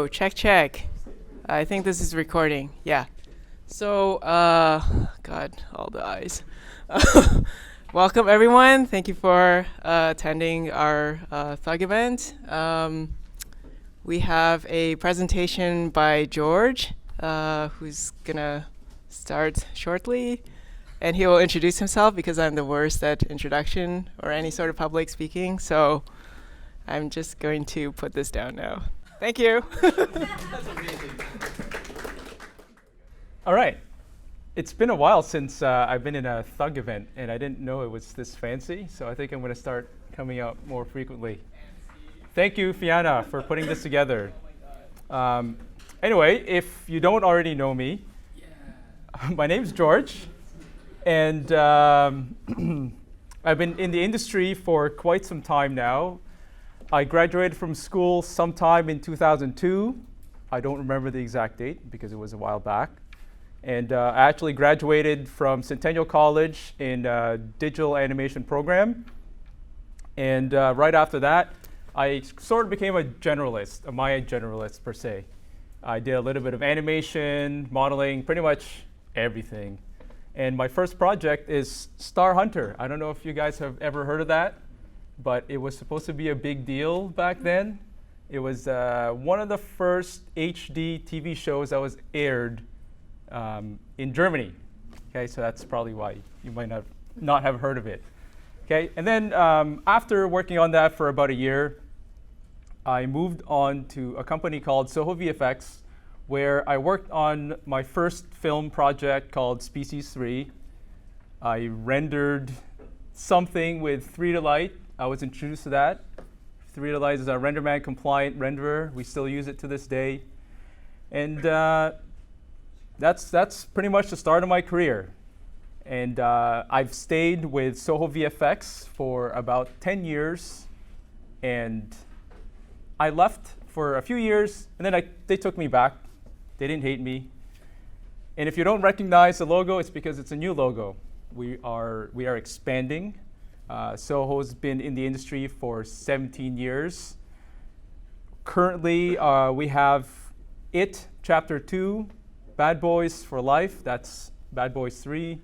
Check, check. I think this is recording. Yeah. So, God, all the eyes. Welcome, everyone. Thank you for attending our Thug event. We have a presentation by George, who's going to start shortly. And he will introduce himself because I'm the worst at introduction or any sort of public speaking. So I'm just going to put this down now. Thank you. That's amazing. All right. It's been a while since I've been in a Thug event, and I didn't know it was this fancy, so I think I'm going to start coming out more frequently. Thank you, Fiona, for putting this together. Anyway, if you don't already know me, my name's George, and I've been in the industry for quite some time now. I graduated from school sometime in 2002. I don't remember the exact date because it was a while back. And I actually graduated from Centennial College in a digital animation program. And right after that, I sort of became a generalist, a Maya generalist per se. I did a little bit of animation, modeling, pretty much everything. And my first project is Star Hunter. I don't know if you guys have ever heard of that, but it was supposed to be a big deal back then. It was one of the first HD TV shows that was aired in Germany. Okay, so that's probably why you might not have heard of it. Okay, and then after working on that for about a year, I moved on to a company called Soho VFX, where I worked on my first film project called Species 3. I rendered something with 3-to-Light. I was introduced to that. 3-to-Light is a RenderMan compliant renderer. We still use it to this day. And that's pretty much the start of my career. And I've stayed with Soho VFX for about 10 years. And I left for a few years, and then they took me back. They didn't hate me. And if you don't recognize the logo, it's because it's a new logo. We are expanding. Soho's been in the industry for 17 years. Currently, we have It Chapter 2, Bad Boys for Life. That's Bad Boys 3.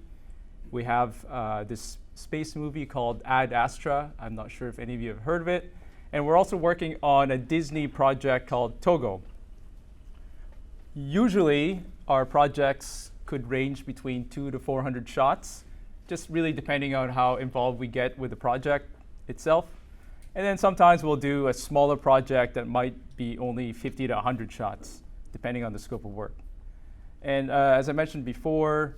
We have this space movie called Ad Astra. I'm not sure if any of you have heard of it. And we're also working on a Disney project called Togo. Usually, our projects could range between 200 to 400 shots, just really depending on how involved we get with the project itself. And then sometimes we'll do a smaller project that might be only 50 to 100 shots, depending on the scope of work. And as I mentioned before,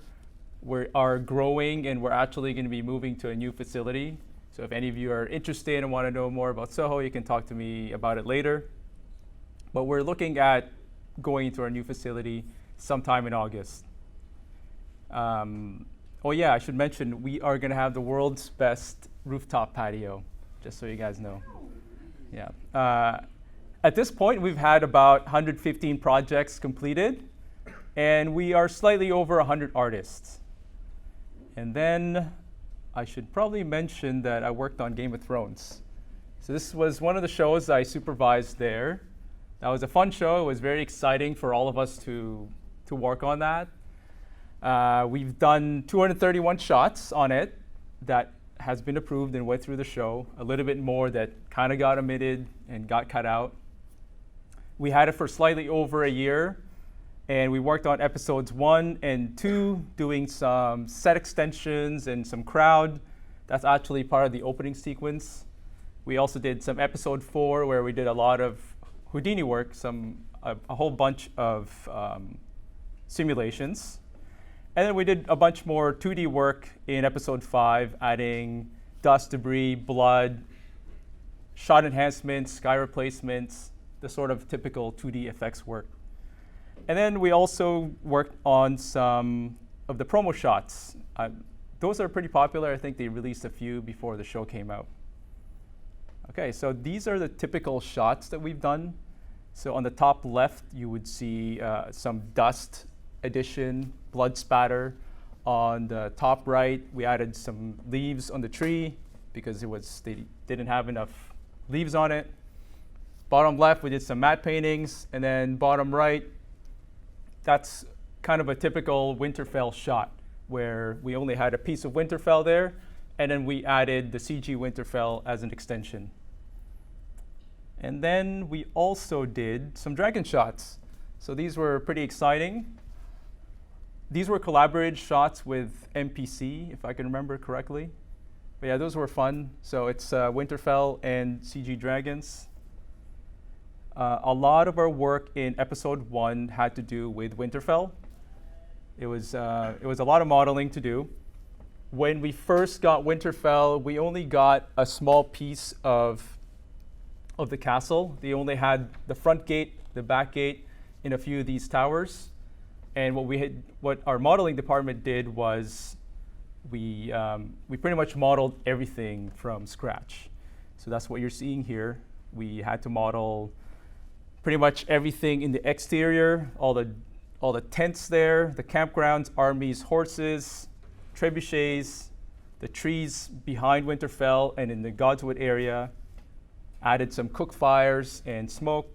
we are growing, and we're actually going to be moving to a new facility. So if any of you are interested and want to know more about Soho, you can talk to me about it later. But we're looking at going into our new facility sometime in August. Oh yeah, I should mention, we are going to have the world's best rooftop patio, just so you guys know. Yeah. At this point, we've had about 115 projects completed, and we are slightly over 100 artists. And then I should probably mention that I worked on Game of Thrones. So this was one of the shows I supervised there. That was a fun show. It was very exciting for all of us to work on that. We've done 231 shots on it that has been approved and went through the show. A little bit more that kind of got omitted and got cut out. We had it for slightly over a year, and we worked on episodes 1 and 2, doing some set extensions and some crowd. That's actually part of the opening sequence. We also did some episode 4 where we did a lot of Houdini work, a whole bunch of simulations. And then we did a bunch more 2D work in episode 5, adding dust, debris, blood, shot enhancements, sky replacements, the sort of typical 2D effects work. And then we also worked on some of the promo shots. Those are pretty popular. I think they released a few before the show came out. Okay, so these are the typical shots that we've done. So on the top left, you would see some dust addition, blood spatter. On the top right, we added some leaves on the tree because they didn't have enough leaves on it. Bottom left, we did some matte paintings, and then bottom right, that's kind of a typical Winterfell shot, where we only had a piece of Winterfell there, and then we added the CG Winterfell as an extension. And then we also did some dragon shots. So these were pretty exciting. These were collaborated shots with MPC, if I can remember correctly. But yeah, those were fun. So it's Winterfell and CG dragons. A lot of our work in episode 1 had to do with Winterfell. It was a lot of modeling to do. When we first got Winterfell, we only got a small piece of the castle. They only had the front gate, the back gate, in a few of these towers. And what our modeling department did was we pretty much modeled everything from scratch. So that's what you're seeing here. We had to model pretty much everything in the exterior, all the tents there, the campgrounds, armies, horses, trebuchets, the trees behind Winterfell and in the Godswood area. Added some cook fires and smoke.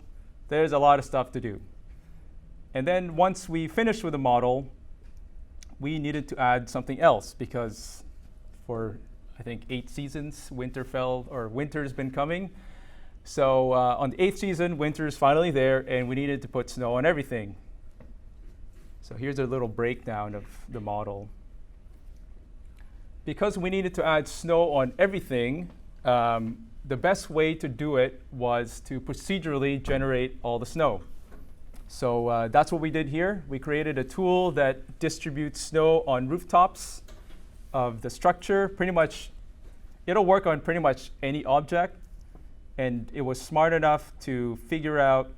There's a lot of stuff to do. And then once we finished with the model, we needed to add something else because for, I think, 8 seasons, winter's been coming. So on the 8th season, winter is finally there, and we needed to put snow on everything. So here's a little breakdown of the model. Because we needed to add snow on everything, the best way to do it was to procedurally generate all the snow. So that's what we did here. We created a tool that distributes snow on rooftops of the structure. Pretty much, it'll work on pretty much any object. And it was smart enough to figure out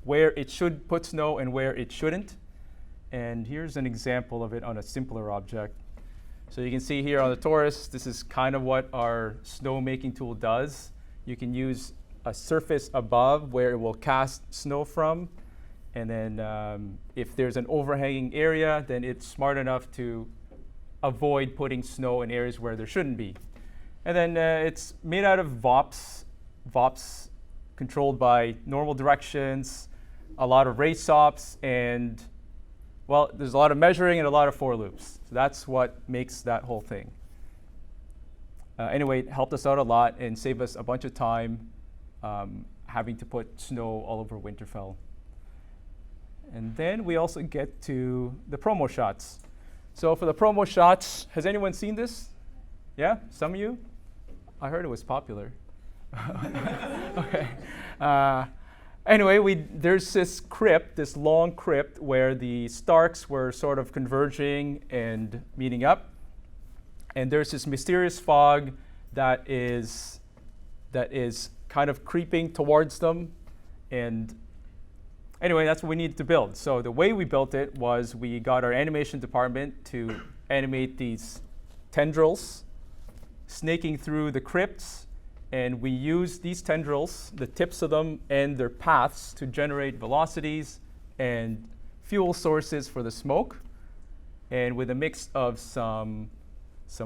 where it should put snow and where it shouldn't. And here's an example of it on a simpler object. So you can see here on the Taurus, this is kind of what our snow making tool does. You can use a surface above where it will cast snow from. And then if there's an overhanging area, then it's smart enough to avoid putting snow in areas where there shouldn't be. And then it's made out of VOPs controlled by normal directions, a lot of race stops, and well, there's a lot of measuring and a lot of for loops. So that's what makes that whole thing. Anyway, it helped us out a lot and saved us a bunch of time having to put snow all over Winterfell. And then we also get to the promo shots. So for the promo shots, has anyone seen this? Yeah, some of you? I heard it was popular. Okay. Anyway, there's this crypt, this long crypt, where the Starks were sort of converging and meeting up. And there's this mysterious fog that is kind of creeping towards them. And anyway, that's what we needed to build. So the way we built it was we got our animation department to animate these tendrils snaking through the crypts. And we use these tendrils, the tips of them and their paths, to generate velocities and fuel sources for the smoke. And with a mix of some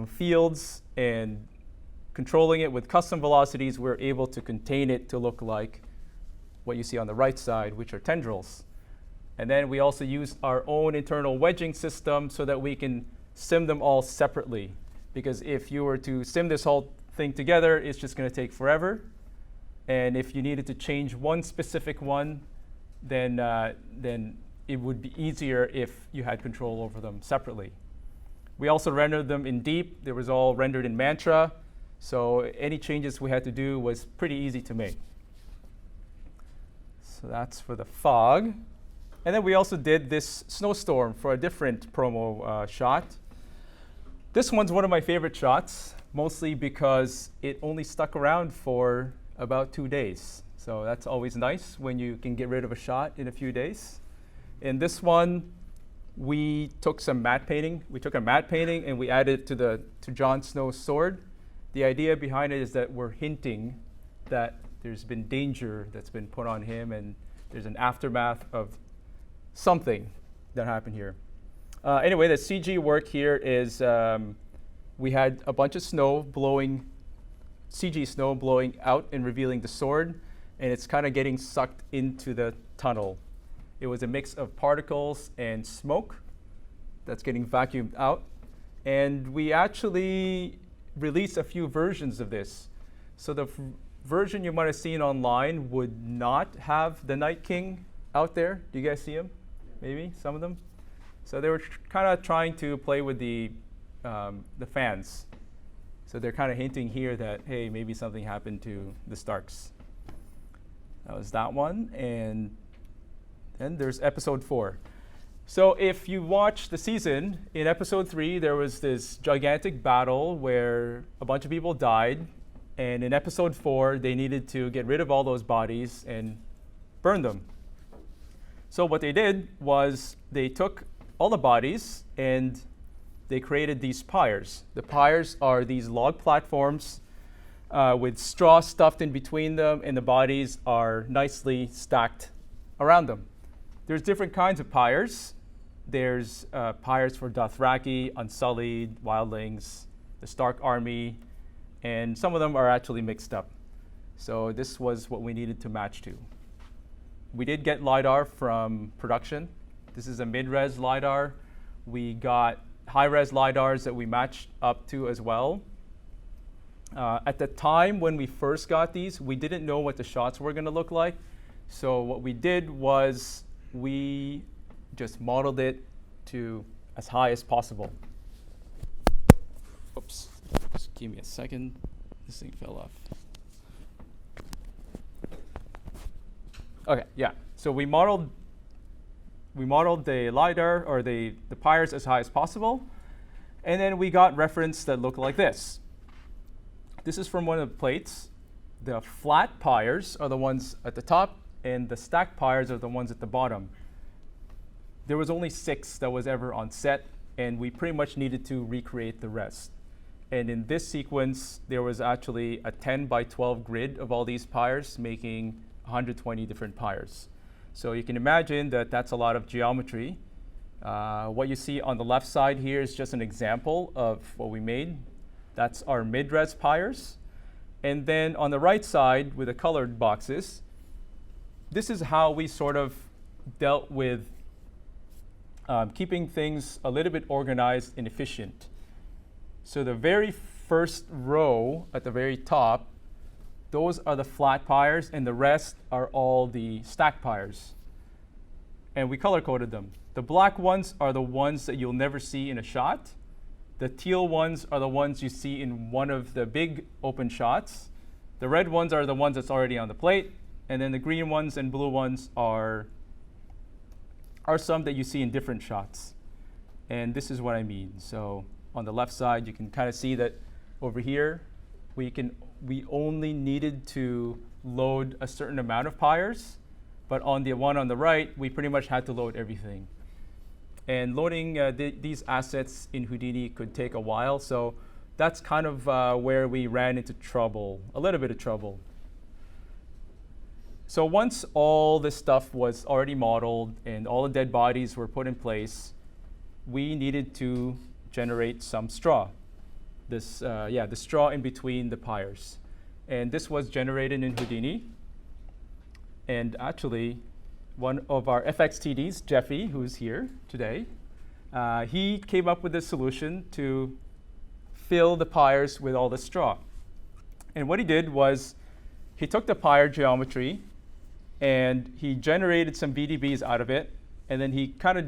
fields and controlling it with custom velocities, we're able to contain it to look like what you see on the right side, which are tendrils. And then we also use our own internal wedging system so that we can sim them all separately. Because if you were to sim this whole thing together, it's just going to take forever. And if you needed to change one specific one, then it would be easier if you had control over them separately. We also rendered them in Deep. It was all rendered in Mantra. So any changes we had to do was pretty easy to make. So that's for the fog. And then we also did this snowstorm for a different promo shot. This one's one of my favorite shots, mostly because it only stuck around for about 2 days. So that's always nice when you can get rid of a shot in a few days. In this one, we took some matte painting. We took a matte painting and we added it to Jon Snow's sword. The idea behind it is that we're hinting that there's been danger that's been put on him and there's an aftermath of something that happened here. Anyway, the CG work here is we had a bunch of CG snow blowing out and revealing the sword. and it's kind of getting sucked into the tunnel. It was a mix of particles and smoke that's getting vacuumed out. And we actually released a few versions of this. So the version you might have seen online would not have the Night King out there. Do you guys see him? Maybe, some of them? So they were kind of trying to play with the fans. So they're kind of hinting here that, hey, maybe something happened to the Starks. That was that one. And then there's episode 4. So if you watch the season, in episode 3, there was this gigantic battle where a bunch of people died. And in episode 4, they needed to get rid of all those bodies and burn them. So what they did was they took all the bodies and they created these pyres. The pyres are these log platforms with straw stuffed in between them, and the bodies are nicely stacked around them. There's different kinds of pyres. There's pyres for Dothraki, Unsullied, Wildlings, the Stark army, and some of them are actually mixed up. So this was what we needed to match to. We did get LiDAR from production. This is a mid-res LiDAR. We got high-res LiDARs that we matched up to as well. At the time when we first got these, we didn't know what the shots were going to look like. So what we did was we just modeled it to as high as possible. Oops, just give me a second. This thing fell off. Okay, yeah. So we modeled the LiDAR or the pyres as high as possible. And then we got reference that looked like this. This is from one of the plates. The flat pyres are the ones at the top, and the stacked pyres are the ones at the bottom. There was only 6 that was ever on set, and we pretty much needed to recreate the rest. And in this sequence, there was actually a 10 by 12 grid of all these pyres, making 120 different pyres. So you can imagine that that's a lot of geometry. What you see on the left side here is just an example of what we made. That's our mid-res pyres. And then on the right side with the colored boxes, this is how we sort of dealt with keeping things a little bit organized and efficient. So the very first row at the very top, those are the flat pyres, and the rest are all the stacked pyres. And we color-coded them. The black ones are the ones that you'll never see in a shot. The teal ones are the ones you see in one of the big open shots. The red ones are the ones that's already on the plate. And then the green ones and blue ones are some that you see in different shots. And this is what I mean. So on the left side, you can kind of see that over here, we only needed to load a certain amount of pyres, but on the one on the right, we pretty much had to load everything. And loading these assets in Houdini could take a while, so that's kind of where we ran into trouble, a little bit of trouble. So once all this stuff was already modeled and all the dead bodies were put in place, we needed to generate some straw. The straw in between the pyres. And this was generated in Houdini. And actually, one of our FXTDs, Jeffy, who's here today, he came up with a solution to fill the pyres with all the straw. And what he did was he took the pyre geometry and he generated some VDBs out of it, and then he kind of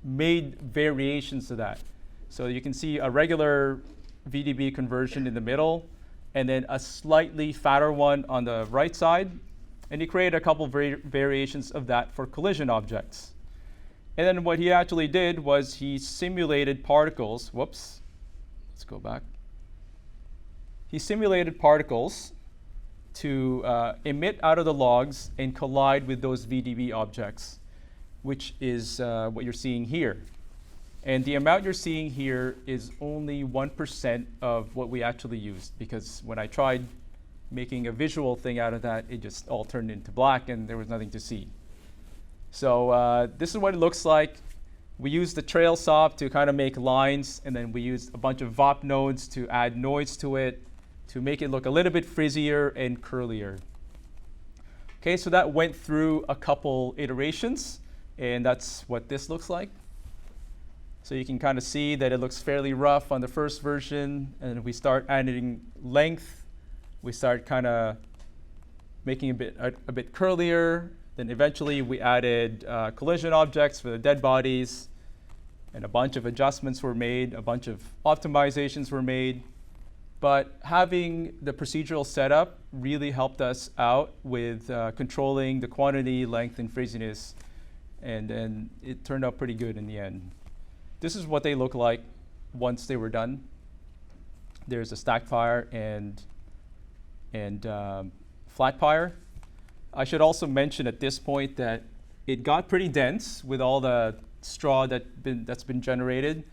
made variations to that. So you can see a regular VDB conversion in the middle, and then a slightly fatter one on the right side. And he created a couple variations of that for collision objects. And then what he actually did was he simulated particles. Whoops, let's go back. He simulated particles to emit out of the logs and collide with those VDB objects, which is what you're seeing here. And the amount you're seeing here is only 1% of what we actually used, because when I tried making a visual thing out of that, it just all turned into black and there was nothing to see. So this is what it looks like. We used the trail saw to kind of make lines, and then we used a bunch of VOP nodes to add noise to it to make it look a little bit frizzier and curlier. Okay, so that went through a couple iterations, and that's what this looks like. So you can kind of see that it looks fairly rough on the first version, and we start adding length. We start kind of making a bit curlier. Then eventually we added collision objects for the dead bodies, and a bunch of adjustments were made, a bunch of optimizations were made. But having the procedural setup really helped us out with controlling the quantity, length, and frizziness, and it turned out pretty good in the end. This is what they look like once they were done. There's a stacked fire and flat pyre. I should also mention at this point that it got pretty dense with all the straw that's been generated.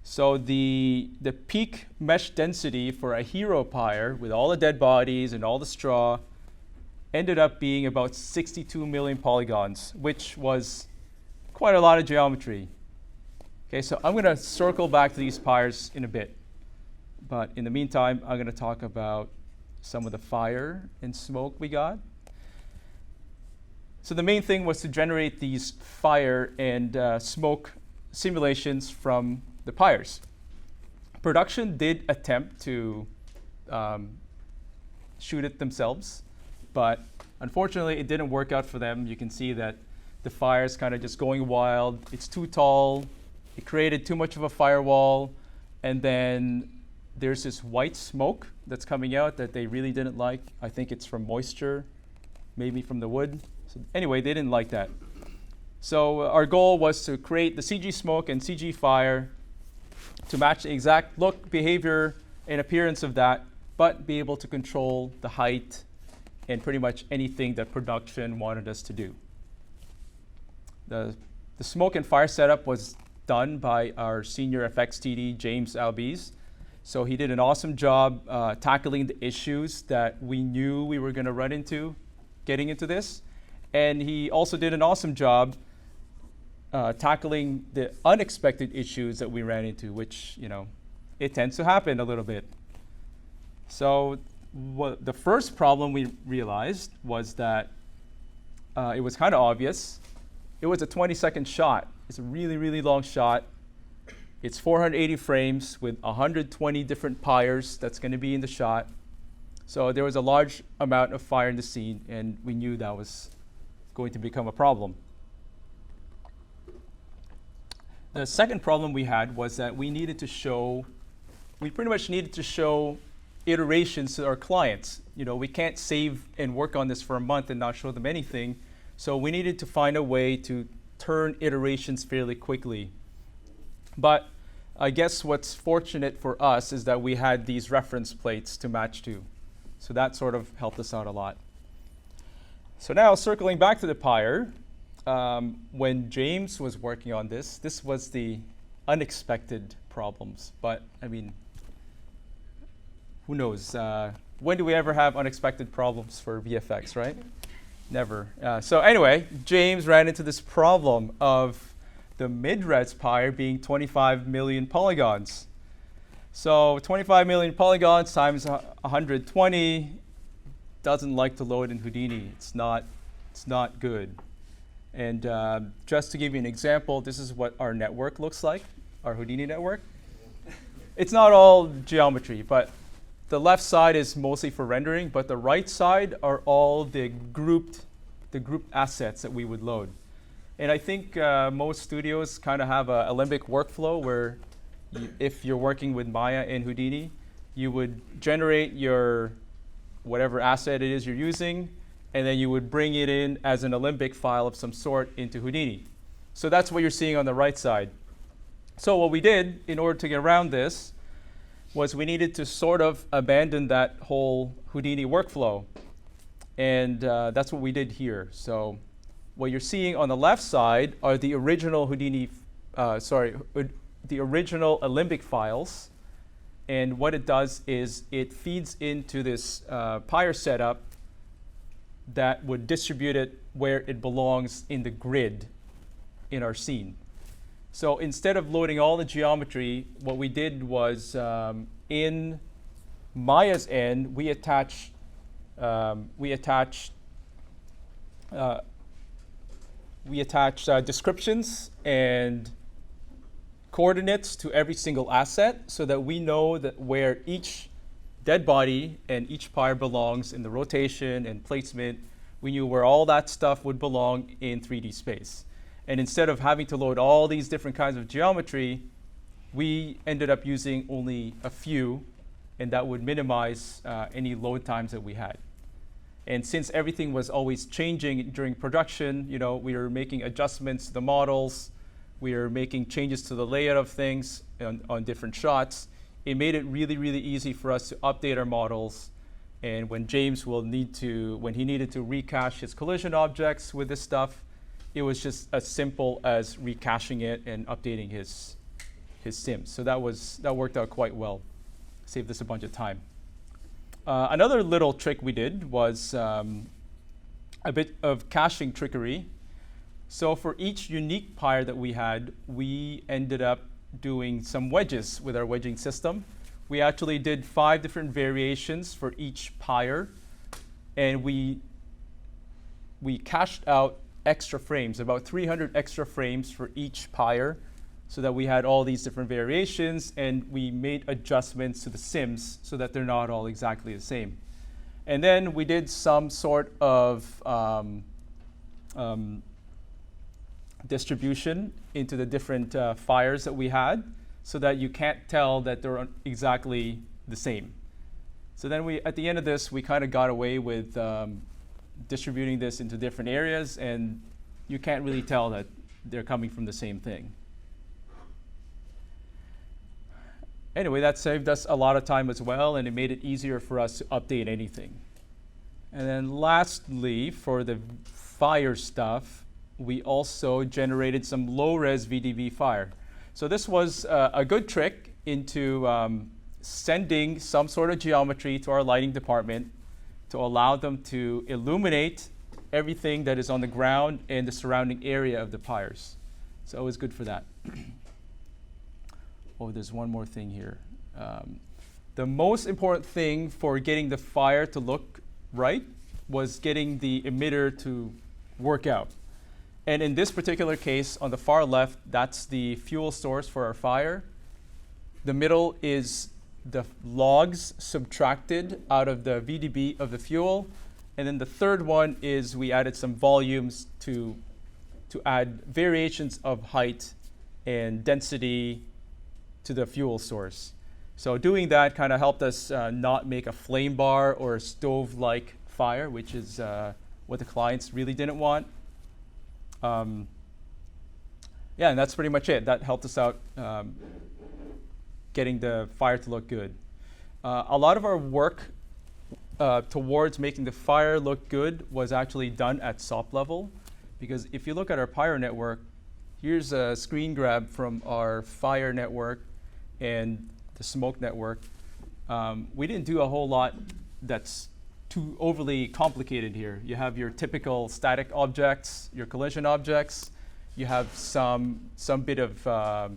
So the peak mesh density for a hero pyre with all the dead bodies and all the straw ended up being about 62 million polygons, which was quite a lot of geometry. Okay, so I'm going to circle back to these pyres in a bit. But in the meantime, I'm going to talk about some of the fire and smoke we got. So the main thing was to generate these fire and smoke simulations from the pyres. Production did attempt to shoot it themselves, but unfortunately it didn't work out for them. You can see that the fire is kind of just going wild. It's too tall. It created too much of a firewall, and then there's this white smoke that's coming out that they really didn't like. I think it's from moisture, maybe from the wood. So anyway, they didn't like that. So our goal was to create the CG smoke and CG fire to match the exact look, behavior, and appearance of that, but be able to control the height and pretty much anything that production wanted us to do. The smoke and fire setup was done by our senior FX TD, James Albiz. So he did an awesome job tackling the issues that we knew we were going to run into getting into this. And he also did an awesome job tackling the unexpected issues that we ran into, which, you know, it tends to happen a little bit. So the first problem we realized was that it was kind of obvious. It was a 20-second shot. It's a really, really long shot. It's 480 frames with 120 different pyres that's going to be in the shot. So there was a large amount of fire in the scene, and we knew that was going to become a problem. The second problem we had was that we pretty much needed to show iterations to our clients. You know, we can't save and work on this for a month and not show them anything. So we needed to find a way to turn iterations fairly quickly. But I guess what's fortunate for us is that we had these reference plates to match to. So that sort of helped us out a lot. So now circling back to the pyre, when James was working on this was the unexpected problems. But I mean, who knows? When do we ever have unexpected problems for VFX, right? Never. So anyway, James ran into this problem of the mid-res pyre being 25 million polygons. So 25 million polygons times 120 doesn't like to load in Houdini. It's not good. And just to give you an example, this is what our network looks like, our Houdini network. It's not all geometry, but the left side is mostly for rendering, but the right side are all the grouped assets that we would load. And I think most studios kind of have a Alembic workflow where if you're working with Maya and Houdini, you would generate your whatever asset it is you're using, and then you would bring it in as an Alembic file of some sort into Houdini. So that's what you're seeing on the right side. So what we did in order to get around this was we needed to sort of abandon that whole Houdini workflow. And that's what we did here. So what you're seeing on the left side are the original the original Alembic files. And what it does is it feeds into this pyre setup that would distribute it where it belongs in the grid in our scene. So instead of loading all the geometry, what we did was in Maya's end, we attached uh, we attach descriptions and coordinates to every single asset so that we know that where each dead body and each pyre belongs in the rotation and placement. We knew where all that stuff would belong in 3D space. And instead of having to load all these different kinds of geometry, we ended up using only a few, and that would minimize any load times that we had. And since everything was always changing during production, we were making adjustments to the models, we were making changes to the layout of things on different shots. It made it really, really easy for us to update our models. And when James when he needed to recache his collision objects with this stuff, it was just as simple as recaching it and updating his sims. So that worked out quite well. Saved us a bunch of time. Another little trick we did was a bit of caching trickery. So for each unique pyre that we had, we ended up doing some wedges with our wedging system. We actually did 5 different variations for each pyre, and we cached out extra frames, about 300 extra frames for each pyre, so that we had all these different variations, and we made adjustments to the sims so that they're not all exactly the same. And then we did some sort of distribution into the different fires that we had so that you can't tell that they're exactly the same. So then at the end of this, we kind of got away with distributing this into different areas, and you can't really tell that they're coming from the same thing. Anyway, that saved us a lot of time as well, and it made it easier for us to update anything. And then lastly, for the fire stuff, we also generated some low-res VDV fire. So this was a good trick into sending some sort of geometry to our lighting department to allow them to illuminate everything that is on the ground and the surrounding area of the pyres. So it was good for that. Oh, there's one more thing here. The most important thing for getting the fire to look right was getting the emitter to work out. And in this particular case, on the far left, that's the fuel source for our fire. The middle is the logs subtracted out of the VDB of the fuel. And then the third one is we added some volumes to add variations of height and density to the fuel source. So doing that kind of helped us not make a flame bar or a stove-like fire, which is what the clients really didn't want. And that's pretty much it. That helped us out getting the fire to look good. A lot of our work towards making the fire look good was actually done at SOP level, because if you look at our pyro network, here's a screen grab from our fire network and the smoke network. We didn't do a whole lot that's too overly complicated here. You have your typical static objects, your collision objects. You have some bit of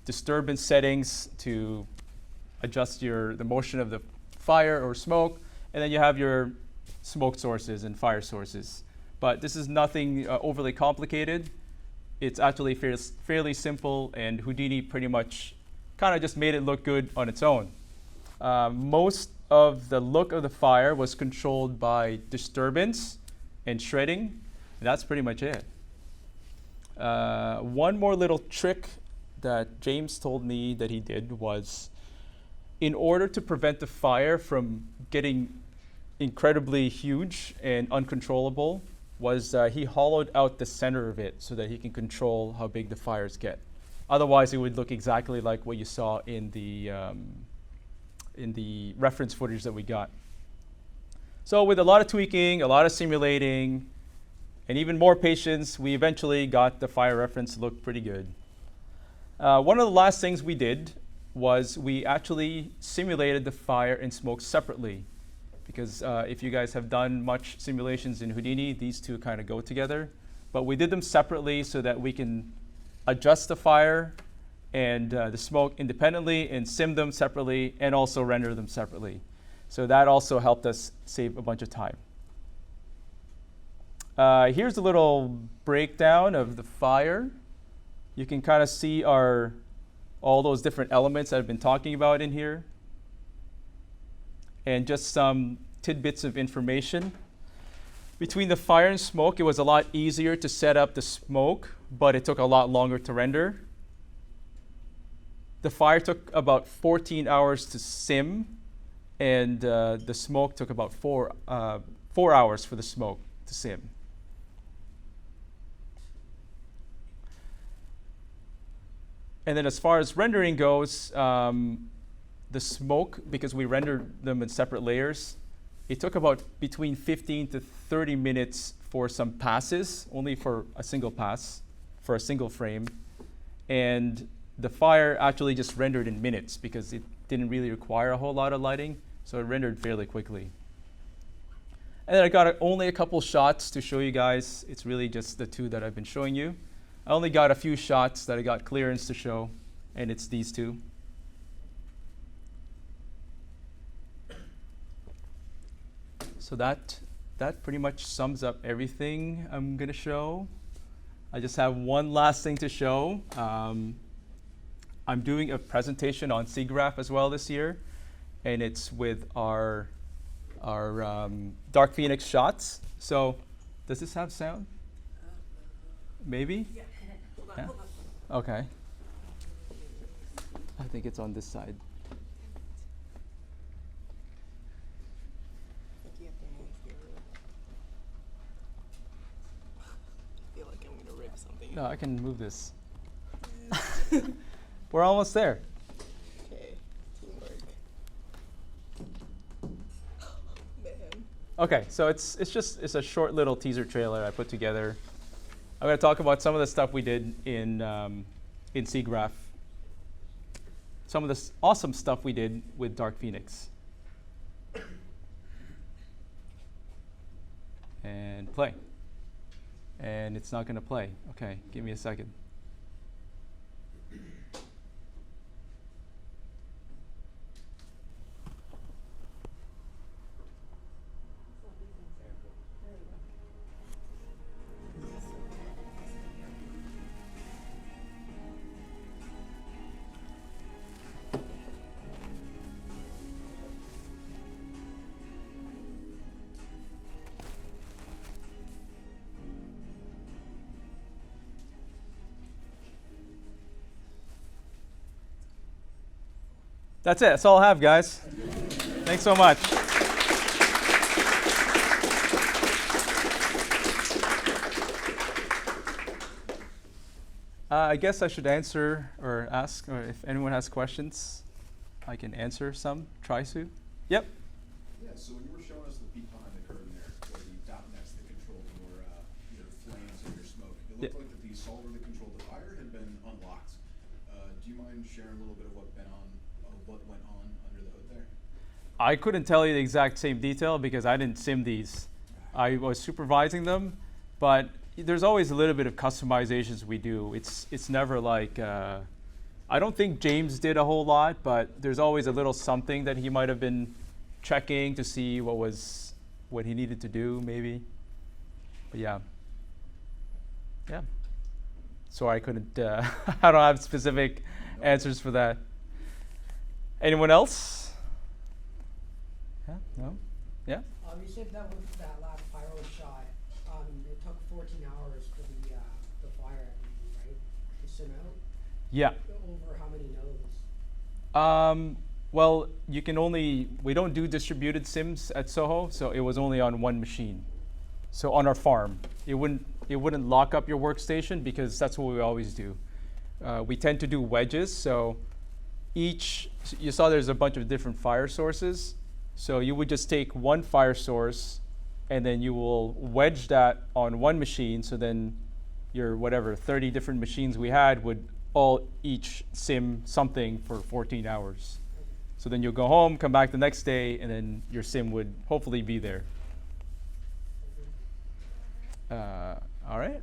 disturbance settings to adjust the motion of the fire or smoke, and then you have your smoke sources and fire sources. But this is nothing overly complicated. It's actually fairly simple, and Houdini pretty much kind of just made it look good on its own. Most of the look of the fire was controlled by disturbance and shredding. And that's pretty much it. One more little trick that James told me that he did was, in order to prevent the fire from getting incredibly huge and uncontrollable, was he hollowed out the center of it so that he can control how big the fires get. Otherwise, it would look exactly like what you saw in the reference footage that we got. So with a lot of tweaking, a lot of simulating, and even more patience, we eventually got the fire reference to look pretty good. One of the last things we did was we actually simulated the fire and smoke separately. Because if you guys have done much simulations in Houdini, these two kind of go together. But we did them separately so that we can adjust the fire and the smoke independently and sim them separately and also render them separately. So that also helped us save a bunch of time. Here's a little breakdown of the fire. You can kind of see all those different elements that I've been talking about in here. And just some tidbits of information. Between the fire and smoke, it was a lot easier to set up the smoke, but it took a lot longer to render. The fire took about 14 hours to sim, and the smoke took about 4 hours for the smoke to sim. And then as far as rendering goes, the smoke, because we rendered them in separate layers, it took about between 15 to 30 minutes for some passes, only for a single pass, for a single frame. And the fire actually just rendered in minutes because it didn't really require a whole lot of lighting, so it rendered fairly quickly. And then I got only a couple shots to show you guys. It's really just the two that I've been showing you. I only got a few shots that I got clearance to show, and it's these two. So that pretty much sums up everything I'm going to show. I just have one last thing to show. I'm doing a presentation on SIGGRAPH as well this year, and it's with our Dark Phoenix shots. So does this have sound? Maybe? Yeah. Hold on, Yeah. hold on. Okay. I think it's on this side. I think you have to move here. I feel like I'm gonna rip something. No, I can move this. We're almost there. Okay, teamwork. Man. Okay, so it's a short little teaser trailer I put together. I'm going to talk about some of the stuff we did in SIGGRAPH. Some of the awesome stuff we did with Dark Phoenix. And play. And it's not going to play. Okay, give me a second. That's it. That's all I have, guys. Thanks so much. I guess I should answer or ask, or if anyone has questions, I can answer some. Try to. Yep. Yeah, so when you were showing us the peek behind the curtain there, where the dot nets that control your flames and your smoke, it looked like that the solver that controlled the fire had been unlocked. Do you mind sharing a little bit of what went on under the hood there? I couldn't tell you the exact same detail because I didn't sim these. I was supervising them, but there's always a little bit of customizations we do. It's never like, I don't think James did a whole lot, but there's always a little something that he might have been checking to see what he needed to do, maybe. But yeah. So I couldn't, I don't have specific answers for that. Anyone else? Yeah, no? Yeah? You said that was that last pyro shot. It took 14 hours for the fire, right, to sim out? Yeah. Over how many nodes? Well, we don't do distributed sims at Soho, so it was only on one machine. So on our farm, it wouldn't lock up your workstation because that's what we always do. We tend to do wedges, so you saw there's a bunch of different fire sources. So you would just take one fire source and then you will wedge that on one machine. So then your 30 different machines we had would all each sim something for 14 hours. So then you'll go home, come back the next day, and then your sim would hopefully be there. All right.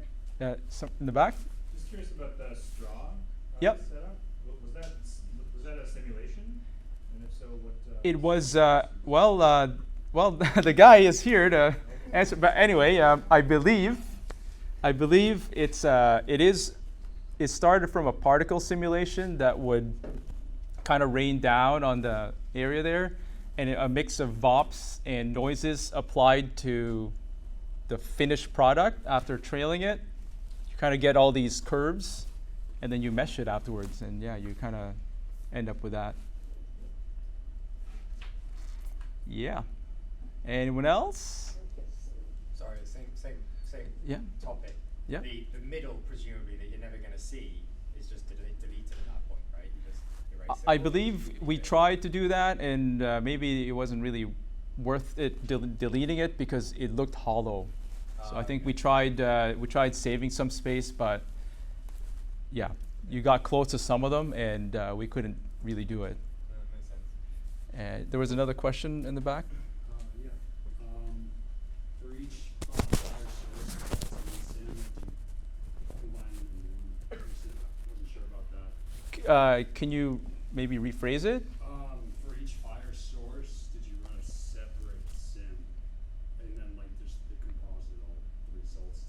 Some in the back? Just curious about the straw Yep. setup. Was that a simulation? And if so, what? It was, well, the guy is here to answer. But anyway, I believe it started from a particle simulation that would kind of rain down on the area there, and a mix of VOPs and noises applied to the finished product after trailing it. You kind of get all these curves, and then you mesh it afterwards, and yeah, you kind of end up with that. Yeah. Anyone else? Sorry, same Yeah. topic. Yeah. The middle, presumably, that you're never going to see is just deleted at that point, right? You just erase it. I believe we tried to do that, and maybe it wasn't really worth it deleting it because it looked hollow. So I think we tried saving some space, but yeah, you got close to some of them, and we couldn't really do it. Makes sense. There was another question in the back. Yeah. For each fire source, that's in sim, you combine them in one sim. Wasn't sure about that. Can you maybe rephrase it? For each fire source, did you run a separate sim, and then like just composite all the results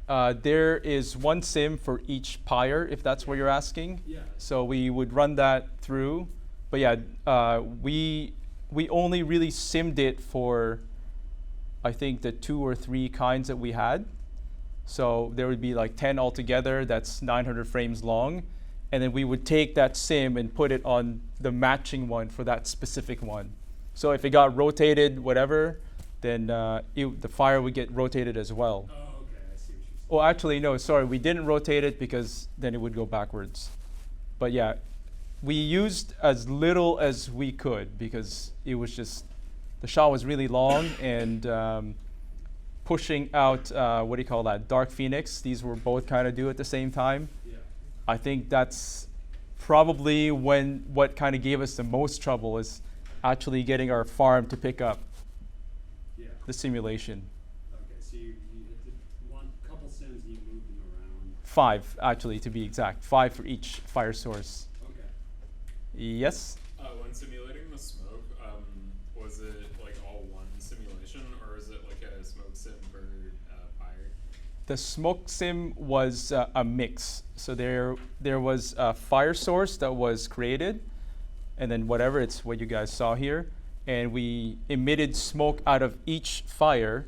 together? There is one sim for each pyre, if that's what you're asking. Yeah. So we would run that through. But yeah, we only really simmed it for, I think, the 2 or 3 kinds that we had. So there would be like 10 altogether, that's 900 frames long. And then we would take that sim and put it on the matching one for that specific one. So if it got rotated, whatever, then the fire would get rotated as well. Oh, okay. I see what you're saying. Oh, actually, no, sorry, we didn't rotate it because then it would go backwards. But yeah, we used as little as we could because it was just, the shot was really long, and pushing out, what do you call that, Dark Phoenix, these were both kind of due at the same time. Yeah. I think that's probably what kind of gave us the most trouble is actually getting our farm to pick up Yeah. the simulation. Okay. So you did one couple sims and you moved them around. 5, actually, to be exact. 5 for each fire source. Okay. Yes? When simulating the smoke, was it like all one simulation, or is it like a smoke sim per fire? The smoke sim was a mix. So there was a fire source that was created, and then whatever, it's what you guys saw here. And we emitted smoke out of each fire,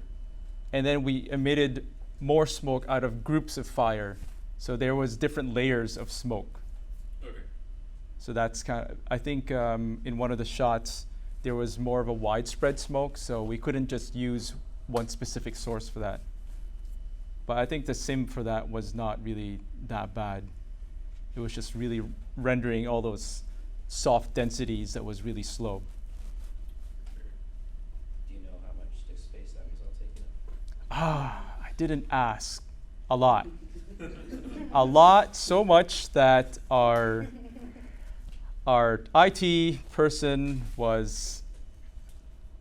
and then we emitted more smoke out of groups of fire. So there was different layers of smoke. Okay. So that's kind of, I think in one of the shots, there was more of a widespread smoke, so we couldn't just use one specific source for that. But I think the sim for that was not really that bad. It was just really rendering all those soft densities that was really slow. Do you know how much disk space that was all taking up? I didn't ask. A lot. A lot, so much that our IT person was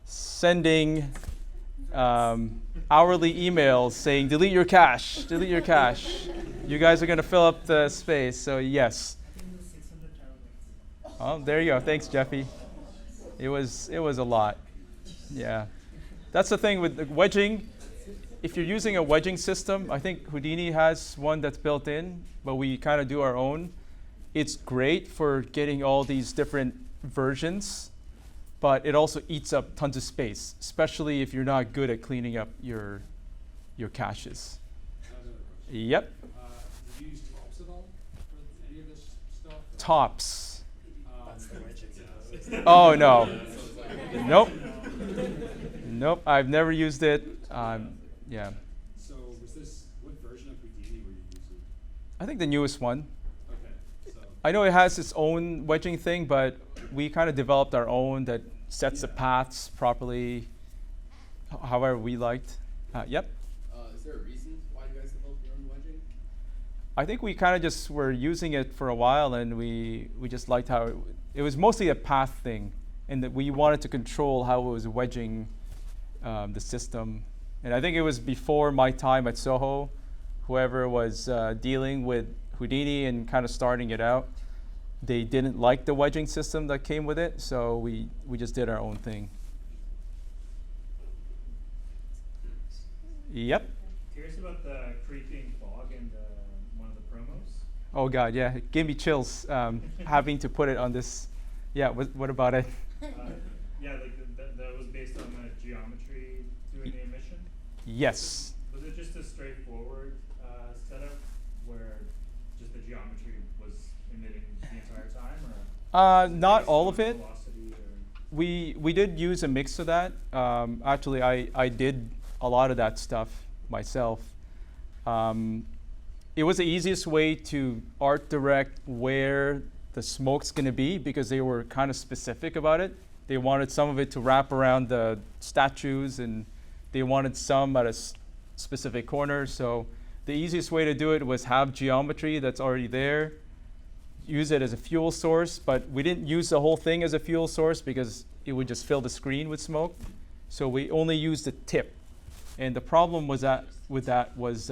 sending hourly emails saying, delete your cache, delete your cache. You guys are going to fill up the space, so yes. Oh, there you go. Thanks, Jeffy. It was a lot. Yeah. That's the thing with the wedging. If you're using a wedging system, I think Houdini has one that's built in, but we kind of do our own. It's great for getting all these different versions, but it also eats up tons of space, especially if you're not good at cleaning up your caches. Yep. Did you use tops at all for any of this stuff? Tops. That's the widget. Oh, no. Nope. Nope, I've never used it. Yeah. So what version of Houdini were you using? I think the newest one. Okay. So I know it has its own wedging thing, but we kind of developed our own that sets the paths properly, however we liked. Yep. Is there a reason why you guys developed your own wedging? I think we kind of just were using it for a while, and we just liked how it was mostly a path thing, and that we wanted to control how it was wedging the system. And I think it was before my time at Soho. Whoever was dealing with Houdini and kind of starting it out, they didn't like the wedging system that came with it, so we just did our own thing. Yep. Curious about the creeping fog in one of the promos. Oh God, yeah, it gave me chills having to put it on this. Yeah, what about it? Yeah, like that was based on the geometry doing the emission. Yes. Was it just a straightforward setup where just the geometry was emitting the entire time, or Not based all on of it. velocity, or We did use a mix of that. Actually, I did a lot of that stuff myself. It was the easiest way to art direct where the smoke's going to be because they were kind of specific about it. They wanted some of it to wrap around the statues, and they wanted some at a specific corner. So the easiest way to do it was have geometry that's already there, use it as a fuel source, but we didn't use the whole thing as a fuel source because it would just fill the screen with smoke. So we only used the tip. And the problem was that with that was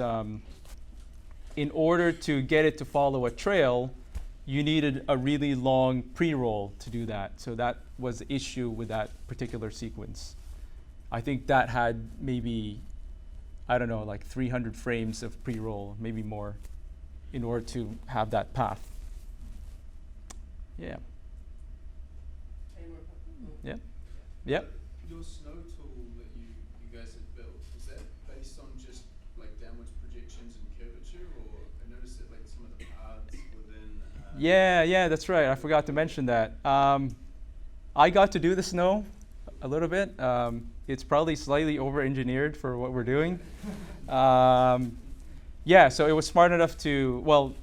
in order to get it to follow a trail, you needed a really long pre-roll to do that. So that was the issue with that particular sequence. I think that had maybe, I don't know, like 300 frames of pre-roll, maybe more, in order to have that path. Yeah. Any more questions? Yep. Yep. Your snow tool that you guys had built, was that based on just like downwards projections and curvature, or I noticed that like some of the paths within Yeah, that's right. I forgot to mention that. I got to do the snow a little bit. It's probably slightly over-engineered for what we're doing. Yeah, so it was smart enough to, well,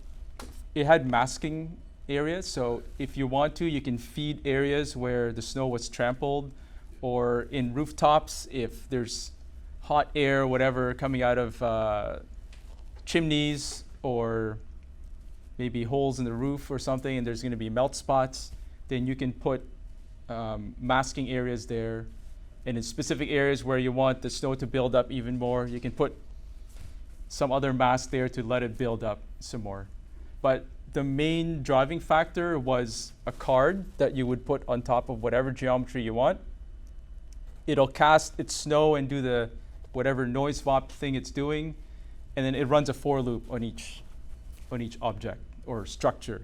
it had masking areas. So if you want to, you can feed areas where the snow was trampled, or in rooftops, if there's hot air, whatever, coming out of chimneys, or maybe holes in the roof or something, and there's going to be melt spots, then you can put masking areas there. And in specific areas where you want the snow to build up even more, you can put some other mask there to let it build up some more. But the main driving factor was a card that you would put on top of whatever geometry you want. It'll cast its snow and do the whatever noise swap thing it's doing, and then it runs a for loop on each object or structure.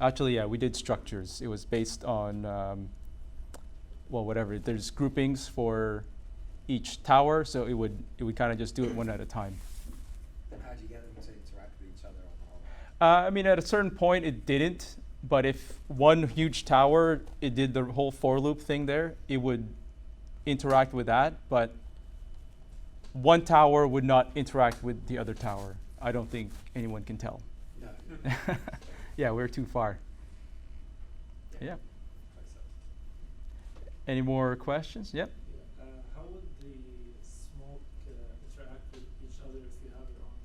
Actually, yeah, we did structures. It was based on, well, whatever. There's groupings for each tower, so it would kind of just do it one at a time. Then how'd you get them to interact with each other on the whole? I mean, at a certain point, it didn't. But if one huge tower, it did the whole for loop thing there, it would interact with that. But one tower would not interact with the other tower. I don't think anyone can tell. No. Yeah, we're too far. Yeah. Any more questions? Yep. How would the smoke interact with each other if you have your own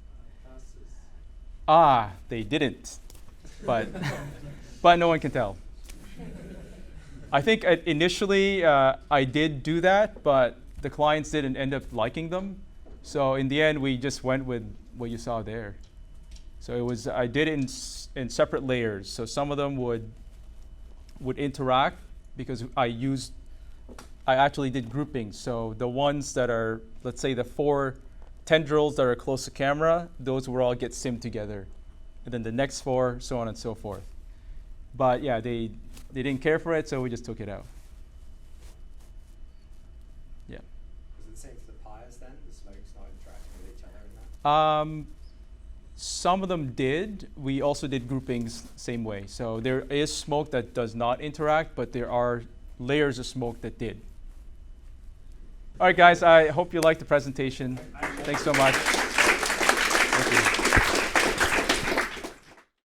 passes? They didn't, but but no one can tell. I think initially I did do that, but the clients didn't end up liking them. So in the end, we just went with what you saw there. So it was I did it in separate layers. So some of them would interact because I actually did groupings. So the ones that are, let's say the 4 tendrils that are close to camera, those will all get simmed together. And then the next 4, so on and so forth. But yeah, they didn't care for it, so we just took it out. Yeah. Was it the same for the pyres then? The smoke's not interacting with each other in that? Some of them did. We also did groupings same way. So there is smoke that does not interact, but there are layers of smoke that did. All right, guys, I hope you liked the presentation. Thanks so much.